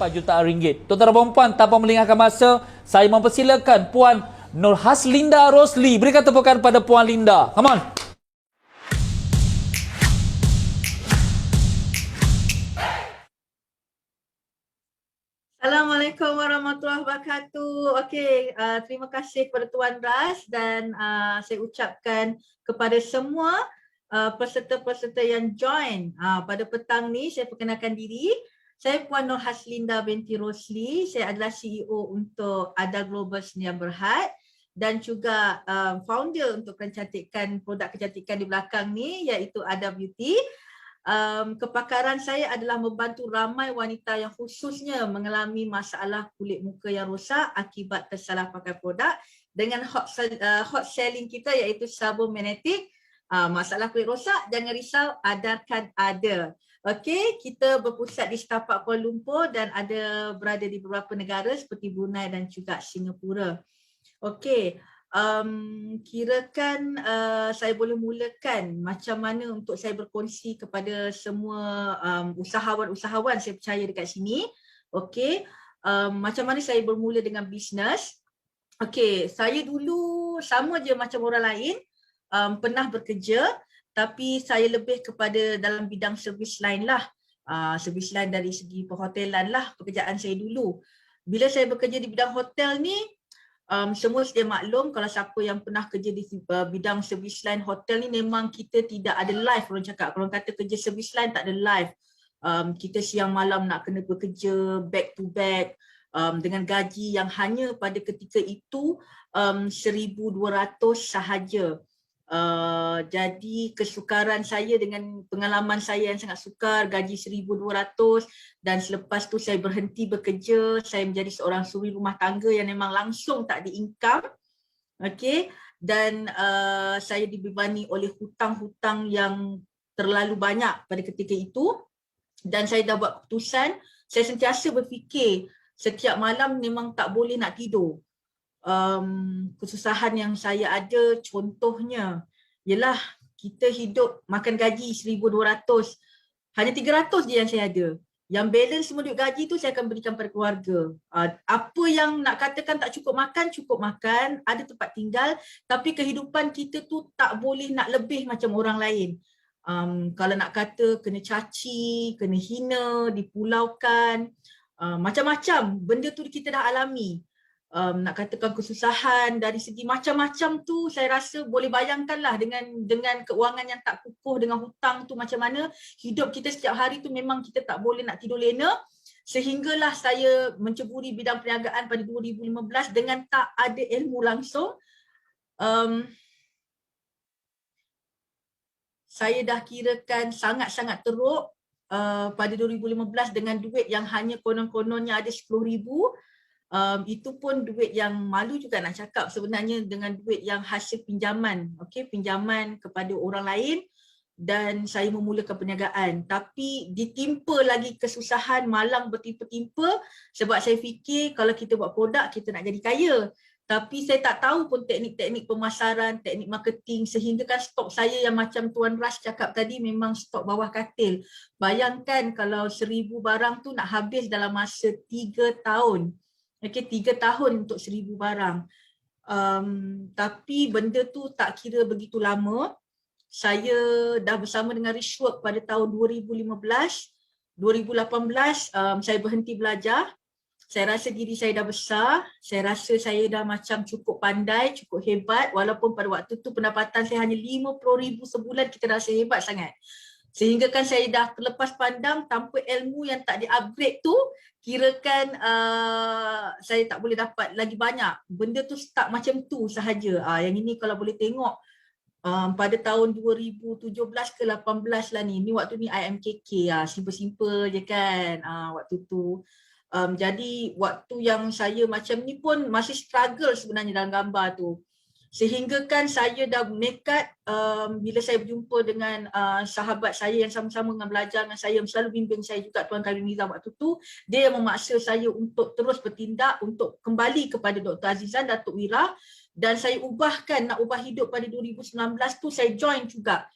jutaan ringgit. Tuan-tuan dan puan, tanpa melengahkan masa, saya mempersilakan Puan Nur Haslinda Rosli. Berikan tepukan pada Puan Linda. Come on. Assalamualaikum warahmatullahi wabarakatuh. Okey, terima kasih kepada Tuan Ras dan saya ucapkan kepada semua peserta-peserta yang join pada petang ni. Saya perkenalkan diri. Saya Puan Nur Haslinda binti Rosli. Saya adalah CEO untuk Ada Global Sedia Berhad dan juga founder untuk kecantikan, produk kecantikan di belakang ni iaitu Ada Beauty. Kepakaran saya adalah membantu ramai wanita yang khususnya mengalami masalah kulit muka yang rosak akibat tersalah pakai produk dengan hot selling kita iaitu sabun magnetik. Masalah kulit rosak, jangan risau, Adarkan Ada. Okey, kita berpusat di setapak Kuala Lumpur dan ada berada di beberapa negara seperti Brunei dan juga Singapura. Okey, kirakan saya boleh mulakan macam mana untuk saya berkongsi kepada semua usahawan-usahawan saya percaya dekat sini. Okey, macam mana saya bermula dengan bisnes. Okey, saya dulu sama je macam orang lain, pernah bekerja tapi saya lebih kepada dalam bidang servis line lah. Servis line dari segi perhotelan lah pekerjaan saya dulu. Bila saya bekerja di bidang hotel ni, semua sedia maklum kalau siapa yang pernah kerja di bidang servis line hotel ni memang kita tidak ada live. Orang cakap kalau kata kerja servis line tak ada live. Kita siang malam nak kena bekerja back to back dengan gaji yang hanya pada ketika itu 1,200 sahaja. Jadi kesukaran saya dengan pengalaman saya yang sangat sukar, gaji 1,200 dan selepas tu saya berhenti bekerja, saya menjadi seorang suri rumah tangga yang memang langsung tak ada income. Okey, dan saya dibebani oleh hutang-hutang yang terlalu banyak pada ketika itu dan saya dah buat keputusan, saya sentiasa berfikir setiap malam memang tak boleh nak tidur. Kesusahan yang saya ada contohnya ialah kita hidup makan gaji 1,200, hanya 300 je yang saya ada. Yang balance semua duit gaji tu saya akan berikan pada keluarga. Apa yang nak katakan tak cukup makan, ada tempat tinggal, tapi kehidupan kita tu tak boleh nak lebih macam orang lain. Kalau nak kata kena caci, kena hina, dipulaukan, macam-macam benda tu kita dah alami. Nak katakan kesusahan dari segi macam-macam tu saya rasa boleh bayangkanlah dengan keuangan yang tak kukuh, dengan hutang tu macam mana hidup kita setiap hari tu memang kita tak boleh nak tidur lena. Sehinggalah saya menceburi bidang perniagaan pada 2015 dengan tak ada ilmu langsung. Saya dah kirakan sangat-sangat teruk pada 2015 dengan duit yang hanya konon-kononnya ada 10,000. Itu pun duit yang malu juga nak cakap sebenarnya dengan duit yang hasil pinjaman, okey, pinjaman kepada orang lain dan saya memulakan perniagaan. Tapi ditimpa lagi kesusahan, malang bertimpa-timpa sebab saya fikir kalau kita buat produk kita nak jadi kaya. Tapi saya tak tahu pun teknik-teknik pemasaran, teknik marketing sehingga kan stok saya yang macam Tuan Ras cakap tadi memang stok bawah katil. Bayangkan kalau 1,000 barang tu nak habis dalam masa 3 tahun. Okey, 3 tahun untuk 1,000 barang. Tapi benda tu tak kira begitu lama. Saya dah bersama dengan Richwork pada tahun 2015. 2018 saya berhenti belajar. Saya rasa diri saya dah besar. Saya rasa saya dah macam cukup pandai, cukup hebat. Walaupun pada waktu tu pendapatan saya hanya 50,000 sebulan, kita rasa hebat sangat. Sehingga kan saya dah terlepas pandang tanpa ilmu yang tak di-upgrade tu, kirakan saya tak boleh dapat lagi banyak. Benda tu start macam tu sahaja. Yang ini kalau boleh tengok pada tahun 2017 ke 18 lah ni. Ni waktu ni IMKK, simple-simple je kan waktu tu. Jadi waktu yang saya macam ni pun masih struggle sebenarnya dalam gambar tu. Sehingga kan saya dah nekat bila saya berjumpa dengan sahabat saya yang sama-sama dengan belajar dengan saya, yang selalu bimbing saya juga, Tuan Karim Nizam waktu tu, dia yang memaksa saya untuk terus bertindak untuk kembali kepada Dr. Azizan, Datuk Wira, dan saya nak ubah hidup pada 2019 tu saya join juga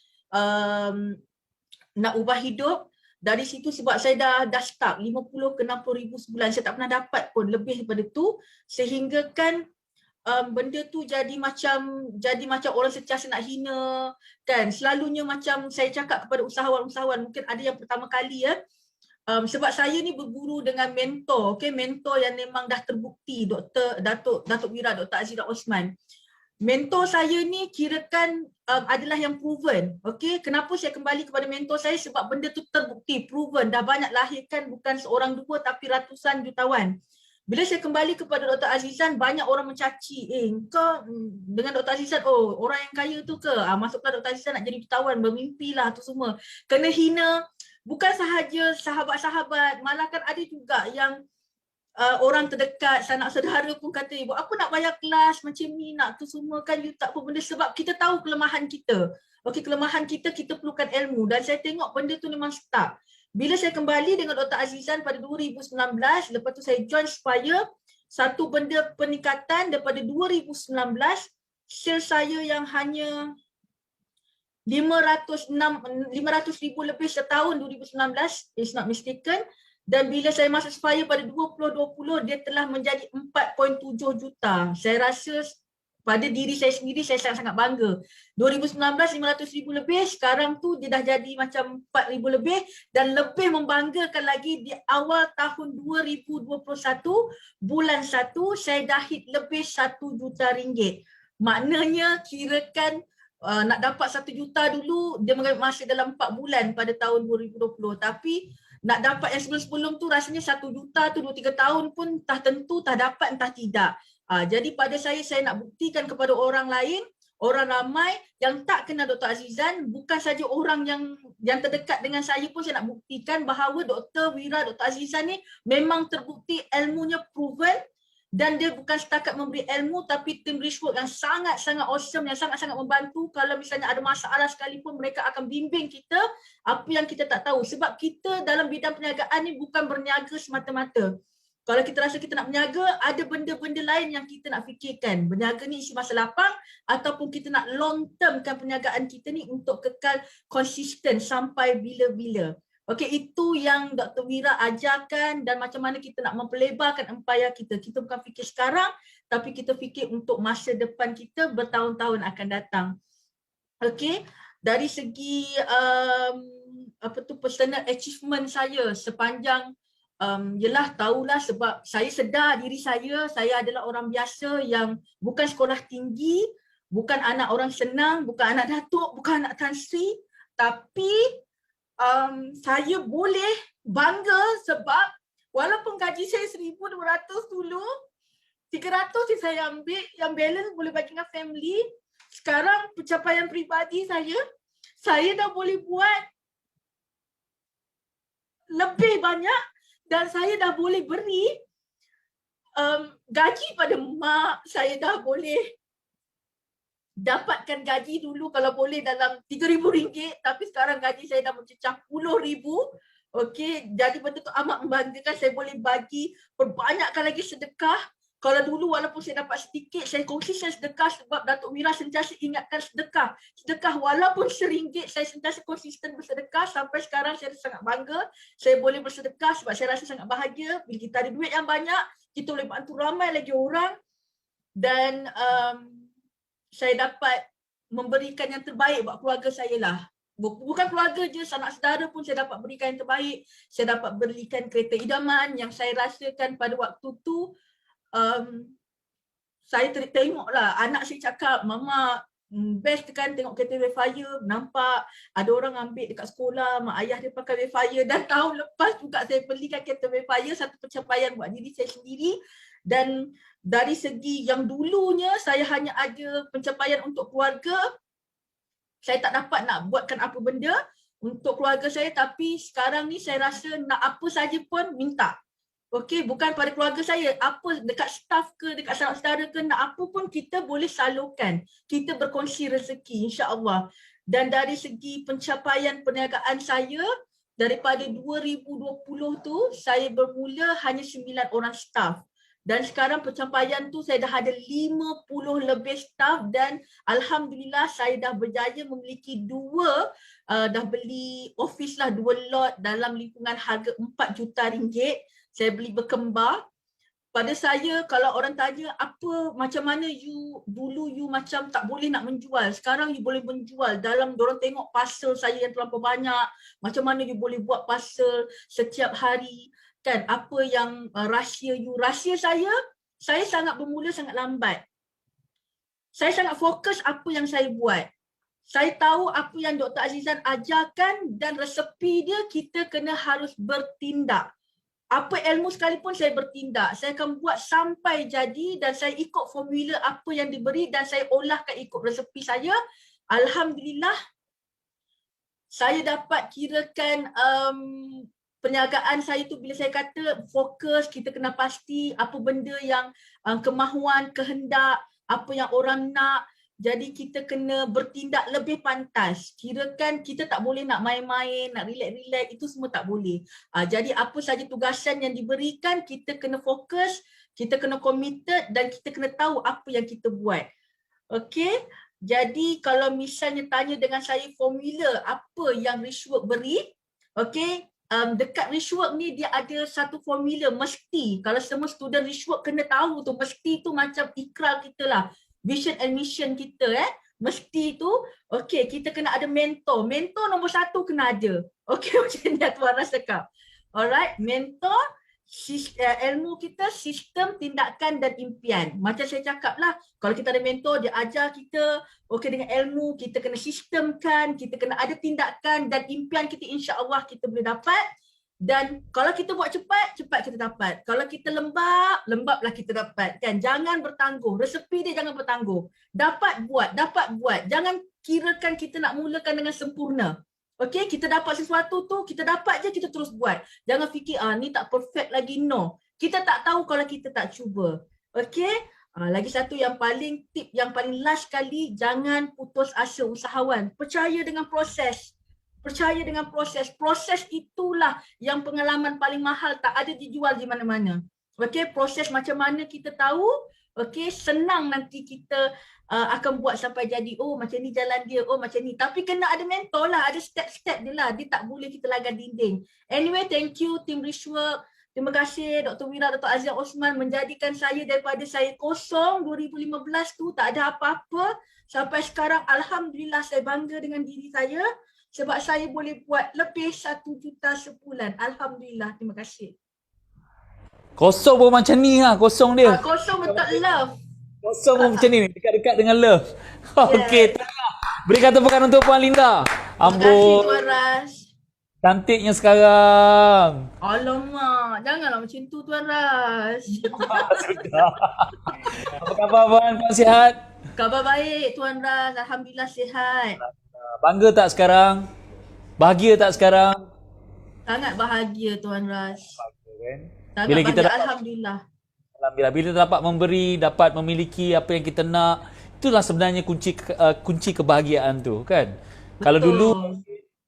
nak ubah hidup dari situ sebab saya dah stuck 50 ke 60 ribu sebulan, saya tak pernah dapat pun lebih daripada tu, sehingga kan benda tu jadi macam orang sentiasa nak hina kan. Selalunya macam saya cakap kepada usahawan-usahawan, mungkin ada yang pertama kali ya, sebab saya ni berguru dengan mentor, okey, mentor yang memang dah terbukti, Datuk Wira, Dr. Azira Osman. Mentor saya ni kirakan adalah yang proven. Okey, kenapa saya kembali kepada mentor saya? Sebab benda tu terbukti, proven, dah banyak lahirkan bukan seorang dua tapi ratusan jutawan. Bila saya kembali kepada Dr. Azizan, banyak orang mencaci, kau dengan Dr. Azizan, oh orang yang kaya tu ke? Masuklah Dr. Azizan nak jadi jutawan, bermimpilah tu semua. Kena hina, bukan sahaja sahabat-sahabat, malah kan ada juga yang orang terdekat, sanak saudara pun kata, ibu aku nak bayar kelas macam ni, nak tu semua kan, you tak apa benda, sebab kita tahu kelemahan kita. Okey, kelemahan kita perlukan ilmu, dan saya tengok benda tu memang stuck. Bila saya kembali dengan Dr. Azizan pada 2019, lepas tu saya join Spire, satu benda peningkatan daripada 2019, sales saya yang hanya 500,000 lebih setahun 2019, is not mistaken. Dan bila saya masuk Spire pada 2020, dia telah menjadi 4.7 juta. Saya rasa pada diri saya sendiri, saya sangat-sangat bangga. 2019, 500,000 lebih, sekarang tu dia dah jadi macam 4,000 lebih, dan lebih membanggakan lagi di awal tahun 2021, bulan 1, saya dah hit lebih 1 juta ringgit. Maknanya kirakan nak dapat 1 juta dulu, dia mengambil masa dalam 4 bulan pada tahun 2020. Tapi nak dapat yang sebelum-sebelum tu rasanya 1 juta tu 2-3 tahun pun entah tentu, entah dapat, entah tidak. Jadi pada saya nak buktikan kepada orang lain, orang ramai yang tak kenal Dr. Azizan, bukan saja orang yang terdekat dengan saya pun saya nak buktikan bahawa Dr. Wira, Dr. Azizan ni memang terbukti ilmunya proven, dan dia bukan setakat memberi ilmu tapi team research yang sangat-sangat awesome, yang sangat-sangat membantu. Kalau misalnya ada masalah sekalipun, mereka akan bimbing kita apa yang kita tak tahu. Sebab kita dalam bidang perniagaan ni bukan berniaga semata-mata. Kalau kita rasa kita nak berniaga, ada benda-benda lain yang kita nak fikirkan. Berniaga ni isi masa lapang, ataupun kita nak long termkan perniagaan kita ni untuk kekal konsisten sampai bila-bila. Okey, itu yang Dr. Wira ajarkan, dan macam mana kita nak mempelebarkan empayar kita. Kita bukan fikir sekarang, tapi kita fikir untuk masa depan kita bertahun-tahun akan datang. Okey, dari segi personal achievement saya sepanjang yelah tahulah, sebab saya sedar diri saya adalah orang biasa yang bukan sekolah tinggi, bukan anak orang senang, bukan anak datuk, bukan anak Tan Sri, tapi saya boleh bangga sebab walaupun gaji saya 1,200 dulu, 300 yang saya ambil, yang balance boleh bagi dengan family. Sekarang pencapaian peribadi saya dah boleh buat lebih banyak, dan saya dah boleh beri gaji pada mak. Saya dah boleh dapatkan gaji dulu kalau boleh dalam RM3,000, tapi sekarang gaji saya dah mencecah RM10,000. Okey, jadi benda tu amat membanggakan. Saya boleh bagi, perbanyakkan lagi sedekah. Kalau dulu walaupun saya dapat sedikit, saya konsisten sedekah sebab Datuk Wira sentiasa ingatkan sedekah. Sedekah walaupun RM1, saya sentiasa konsisten bersedekah. Sampai sekarang saya sangat bangga saya boleh bersedekah sebab saya rasa sangat bahagia. Bila kita ada duit yang banyak, kita boleh bantu ramai lagi orang, dan saya dapat memberikan yang terbaik buat keluarga saya lah. Bukan keluarga je, sanak saudara pun saya dapat berikan yang terbaik. Saya dapat berikan kereta idaman yang saya rasakan pada waktu tu. Saya tengoklah anak saya cakap, mama best kan tengok kereta Wayfire, nampak ada orang ambil dekat sekolah, mak ayah dia pakai Wayfire. Dan tahun lepas juga saya belikan kereta Wayfire, satu pencapaian buat diri saya sendiri. Dan dari segi yang dulunya saya hanya ada pencapaian untuk keluarga, saya tak dapat nak buatkan apa benda untuk keluarga saya, tapi sekarang ni saya rasa nak apa saja pun minta. Okey, bukan pada keluarga saya, apa dekat staff ke, dekat sanak saudara ke, nak apa pun kita boleh salurkan. Kita berkongsi rezeki, insya-Allah. Dan dari segi pencapaian perniagaan saya, daripada 2020 tu saya bermula hanya 9 orang staff. Dan sekarang pencapaian tu saya dah ada 50 lebih staff dan alhamdulillah saya dah berjaya memiliki dah beli office lah 2 lot dalam lingkungan harga 4 juta ringgit. Saya beli berkembar. Pada saya kalau orang tanya macam mana dulu you macam tak boleh nak menjual, sekarang you boleh menjual. Dalam dorang tengok parcel saya yang terlampau banyak, macam mana you boleh buat parcel setiap hari kan, apa yang rahsia saya sangat bermula sangat lambat. Saya sangat fokus apa yang saya buat. Saya tahu apa yang Dr. Azizan ajarkan dan resepi dia kita kena harus bertindak. Apa ilmu sekalipun saya bertindak. Saya akan buat sampai jadi dan saya ikut formula apa yang diberi dan saya olahkan ikut resepi saya. Alhamdulillah, saya dapat kirakan perniagaan saya tu bila saya kata fokus, kita kena pasti apa benda yang kemahuan, kehendak, apa yang orang nak. Jadi kita kena bertindak lebih pantas. Kirakan kita tak boleh nak main-main, nak relax-relax, itu semua tak boleh. Jadi apa saja tugasan yang diberikan, kita kena fokus, kita kena committed dan kita kena tahu apa yang kita buat. Okey? Jadi kalau misalnya tanya dengan saya formula apa yang Richwork beri, okey, dekat Richwork ni dia ada satu formula mesti. Kalau semua student Richwork kena tahu tu, mesti tu macam ikrar kita lah. Vision and mission kita mesti tu, okey, kita kena ada mentor. Mentor nombor 1 kena ada. Okey, macam ni Tuan Ras cakap. Alright, mentor, ilmu kita, sistem, tindakan dan impian. Macam saya cakap lah, kalau kita ada mentor, dia ajar kita, okey dengan ilmu, kita kena sistemkan, kita kena ada tindakan dan impian kita insya-Allah kita boleh dapat. Dan kalau kita buat cepat, cepat kita dapat. Kalau kita lembab, lembablah kita dapat. Kan? Jangan bertangguh. Resepi dia jangan bertangguh. Dapat buat. Jangan kirakan kita nak mulakan dengan sempurna. Okey, kita dapat sesuatu tu, kita dapat je, kita terus buat. Jangan fikir, ni tak perfect lagi. No. Kita tak tahu kalau kita tak cuba. Okey? Lagi satu yang paling tip, yang paling last sekali, jangan putus asa usahawan. Percaya dengan proses. Percaya dengan proses. Proses itulah yang pengalaman paling mahal, tak ada dijual di mana-mana. Okey, proses macam mana kita tahu, okey, senang nanti kita akan buat sampai jadi, oh macam ni jalan dia, oh macam ni. Tapi kena ada mentor lah, ada step-step dia lah. Dia tak boleh kita lagan dinding. Anyway, thank you Team Richwork. Terima kasih Dr. Wira, Dr. Azia Osman menjadikan saya daripada saya kosong 2015 tu, tak ada apa-apa. Sampai sekarang, Alhamdulillah saya bangga dengan diri saya. Sebab saya boleh buat lebih 1 juta sebulan. Alhamdulillah. Terima kasih. Kosong pun macam ni lah. Kosong dia. Kosong untuk love. Kosong pun macam ni. Dekat-dekat dengan love. Okey. Berikan tepukan untuk Puan Linda. Terima kasih Tuan Ras. Cantiknya sekarang. Alamak. Janganlah macam tu Tuan Ras. Sudah. Apa khabar Puan? Puan sihat? Khabar baik Tuan Ras. Alhamdulillah sihat. Bangga tak sekarang? Bahagia tak sekarang? Sangat bahagia Tuan Ras. Sangat Bila kita bahagia. Alhamdulillah. Alhamdulillah. Bila dapat memberi, dapat memiliki apa yang kita nak, itulah sebenarnya kunci kebahagiaan tu kan. Betul. Kalau dulu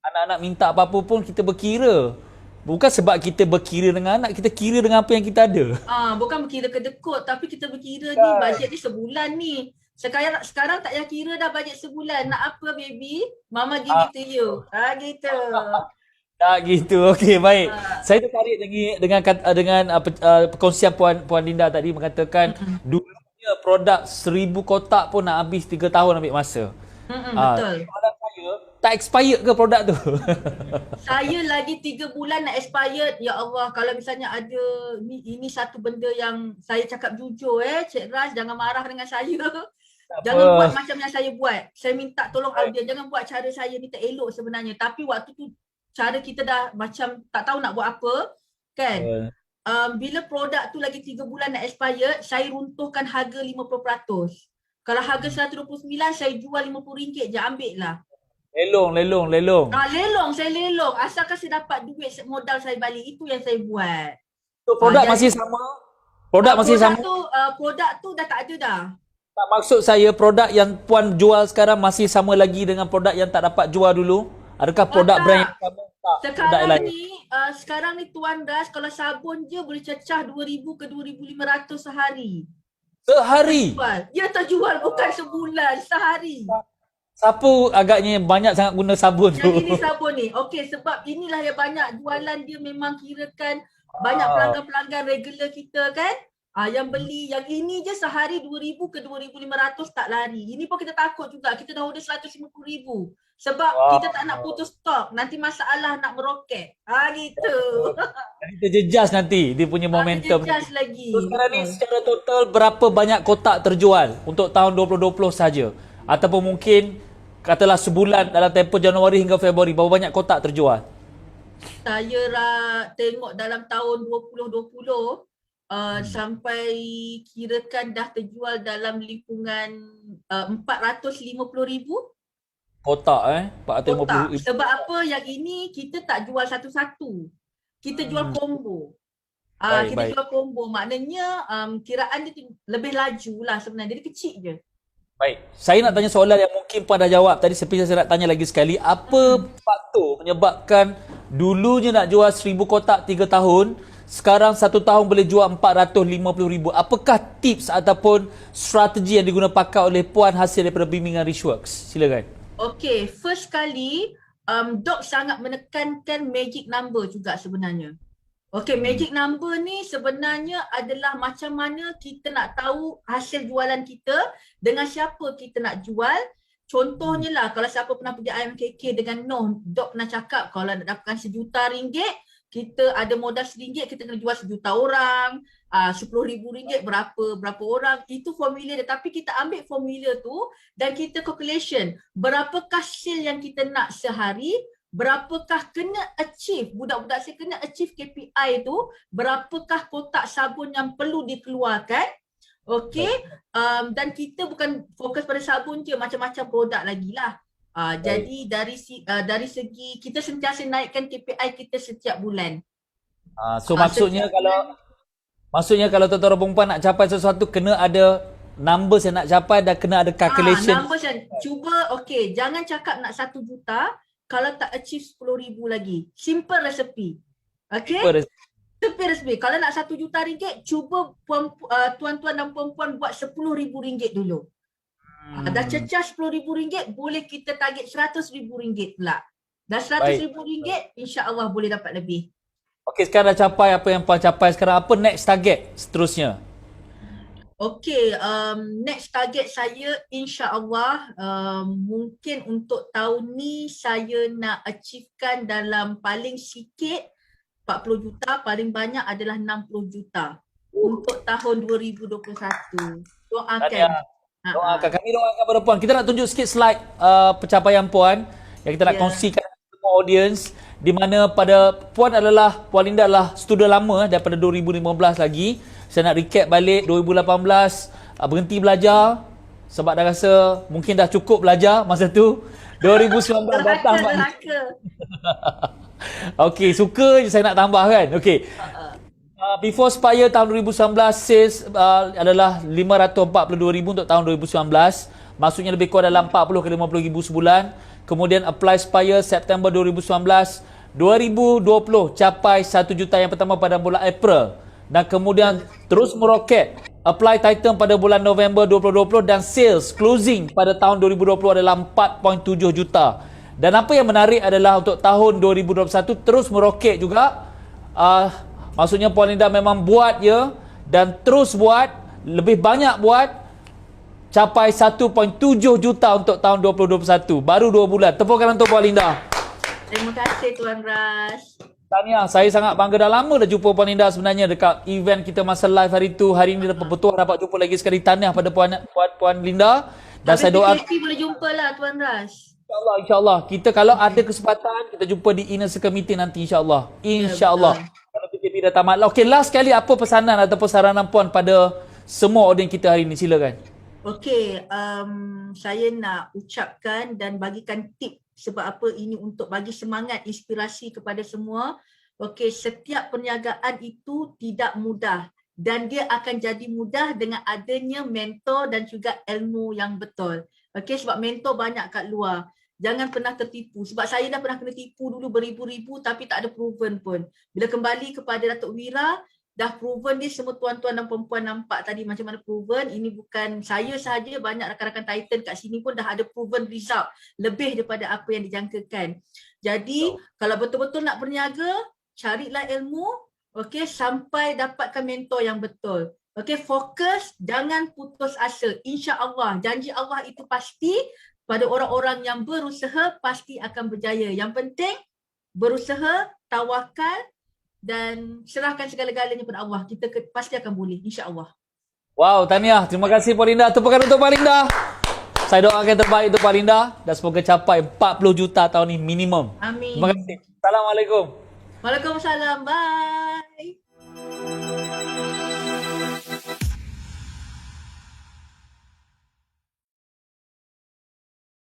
anak-anak minta apa-apa pun kita berkira. Bukan sebab kita berkira dengan anak, kita kira dengan apa yang kita ada. Bukan berkira kedekut, tapi kita berkira ni bajet ni sebulan ni. Sekarang tak payah kira dah bajet sebulan. Nak apa baby? Mama give it to you. Gitu. Tak gitu. Okey, baik. Saya tertarik lagi dengan perkongsian Puan Linda tadi mengatakan dulunya produk 1000 kotak pun nak habis 3 tahun ambil masa. Betul. Kalau saya tak expired ke produk tu? Saya lagi 3 bulan nak expired. Ya Allah, kalau misalnya ada ini satu benda yang saya cakap jujur Cik Ras, jangan marah dengan saya. Jangan buat macam yang saya buat. Saya minta tolong audiens, jangan buat cara saya ni tak elok sebenarnya. Tapi waktu tu cara kita dah macam tak tahu nak buat apa kan. Bila produk tu lagi 3 bulan nak expired, saya runtuhkan harga 50%. Kalau harga 129 saya jual RM50 je, ambil lah. Lelong. Lelong, saya lelong. Asalkan saya dapat duit modal saya balik, itu yang saya buat. So, produk masih sama? Produk sama? Produk tu dah tak ada dah. Tak, maksud saya produk yang Puan jual sekarang masih sama lagi dengan produk yang tak dapat jual dulu? Adakah produk brand yang sama? Sekarang ni Tuan Das, kalau sabun je boleh cecah 2,000 ke 2,500 sehari. Sehari. Terjual. Ya, terjual bukan sebulan, sehari. Siapa agaknya banyak sangat guna sabun tu? Yang ini sabun ni. Okey, sebab inilah yang banyak jualan dia, memang kirakan banyak Ah. pelanggan-pelanggan regular kita kan. Yang beli yang ini je sehari 2,000 ke 2,500 tak lari. Ini pun kita takut juga. Kita dah order 150,000. Sebab Wow. kita tak nak putus stok. Nanti masalah nak meroket. Gitu. Jadi terjejas nanti dia punya momentum. Ada jejas lagi. So sekarang ni Betul. secara total berapa banyak kotak terjual untuk tahun 2020 saja? Ataupun mungkin katalah sebulan dalam tempoh Januari hingga Februari, berapa banyak kotak terjual? Saya tengok dalam tahun 2020 sampai kirakan dah terjual dalam lingkungan 450,000 Kotak 450 kotak. ribu. Sebab apa, yang ini kita tak jual satu-satu. Kita jual combo. Baik, Kita baik. jual combo. Maknanya kiraan dia lebih laju lah sebenarnya. Dia kecil je. Baik. Saya nak tanya soalan yang mungkin Puan dah jawab tadi, tapi saya nak tanya lagi sekali. Apa faktor menyebabkan dulunya nak jual 1,000 kotak 3 tahun, sekarang 1 tahun boleh jual 450,000? Apakah tips ataupun strategi yang diguna pakai oleh Puan hasil daripada bimbingan Richworks? Silakan. Okay, first kali Doc sangat menekankan magic number juga sebenarnya. Okay, magic number ni sebenarnya adalah macam mana kita nak tahu hasil jualan kita, dengan siapa kita nak jual. Contohnya lah, kalau siapa pernah pergi IMKK dengan Noh, Doc pernah cakap kalau nak dapatkan RM1,000,000, kita ada modal RM1, kita kena jual 1,000,000 orang, RM10,000 berapa orang. Itu formula dia. Tapi kita ambil formula tu dan kita calculation berapakah sale yang kita nak sehari, berapakah kena achieve, budak-budak saya kena achieve KPI tu, berapakah kotak sabun yang perlu dikeluarkan. Okey, dan kita bukan fokus pada sabun je, macam-macam produk lagi lah. Jadi dari segi kita sentiasa naikkan KPI kita setiap bulan. So maksudnya kalau tuan-tuan perempuan nak capai sesuatu, kena ada numbers yang nak capai dan kena ada calculation. Numbers yang cuba, okey, jangan cakap nak 1 juta kalau tak achieve 10,000 lagi. Simple recipe. Okey? Simple recipe. Kalau nak 1 juta ringgit, cuba tuan-tuan dan perempuan buat RM10,000 dulu. Dah cecah RM10,000, boleh kita target RM100,000 pula. Dah RM100,000, insya-Allah boleh dapat lebih. Okey, sekarang dah capai apa yang Puan capai sekarang. Apa next target seterusnya? Okey, next target saya insya-Allah mungkin untuk tahun ni saya nak achievekan dalam paling sikit 40 juta, paling banyak adalah 60 juta untuk tahun 2021. Doakan. Doakan. Kami doakan kepada Puan. Kita nak tunjuk sikit slide pencapaian Puan yang kita nak kongsikan dengan semua audience, di mana pada Puan Linda adalah student lama daripada 2015 lagi. Saya nak recap balik 2018 berhenti belajar sebab dah rasa mungkin dah cukup belajar masa tu. 2019 datang Okey, suka je saya nak tambah kan. Okey. Before Spire tahun 2019, sales adalah 542,000 untuk tahun 2019. Maksudnya lebih kurang dalam 40 ke 50,000 sebulan. Kemudian apply Spire September 2019. 2020 capai 1 juta yang pertama pada bulan April. Dan kemudian terus meroket. Apply Titan pada bulan November 2020 dan sales closing pada tahun 2020 adalah 4.7 juta. Dan apa yang menarik adalah untuk tahun 2021 terus meroket juga. Maksudnya Puan Linda memang buat je dan terus buat, lebih banyak buat, capai 1.7 juta untuk tahun 2021. Baru 2 bulan. Tepukan untuk Puan Linda. Terima kasih Tuan Ras. Tahniah, saya sangat bangga. Dah lama dah jumpa Puan Linda sebenarnya dekat event kita masa live hari tu. Hari ini betul dapat jumpa lagi sekali. Tahniah pada Puan Linda. Dan saya doa boleh jumpa lah Tuan Ras. InsyaAllah. Kita kalau ada kesempatan, kita jumpa di inner circle meeting nanti insyaAllah. InsyaAllah. Kalau PKP dah tamat. Okey, last sekali apa pesanan ataupun saranan Puan pada semua audiens kita hari ini? Silakan. Okey, saya nak ucapkan dan bagikan tip sebab apa ini untuk bagi semangat, inspirasi kepada semua. Okey, setiap perniagaan itu tidak mudah dan dia akan jadi mudah dengan adanya mentor dan juga ilmu yang betul. Okey, sebab mentor banyak kat luar. jangan pernah tertipu. Sebab saya dah pernah kena tipu dulu beribu-ribu tapi tak ada proven pun. Bila kembali kepada Datuk Wira, dah proven dia, semua tuan-tuan dan perempuan nampak tadi macam mana proven. Ini bukan saya sahaja, banyak rakan-rakan Titan kat sini pun dah ada proven result lebih daripada apa yang dijangkakan. Jadi kalau betul-betul nak berniaga, carilah ilmu, okey, sampai dapatkan mentor yang betul. Okey, fokus, jangan putus asa. Insya-Allah, janji Allah itu pasti. Pada orang-orang yang berusaha pasti akan berjaya. Yang penting berusaha, tawakal dan serahkan segala-galanya kepada Allah. Kita pasti akan boleh, insya-Allah. Wow, tahniah. Terima kasih Puan Linda. Tepukan untuk Puan Linda. Saya doakan yang terbaik untuk Puan Linda dan semoga capai 40 juta tahun ini minimum. Amin. Terima kasih. Assalamualaikum. Waalaikumsalam. Bye.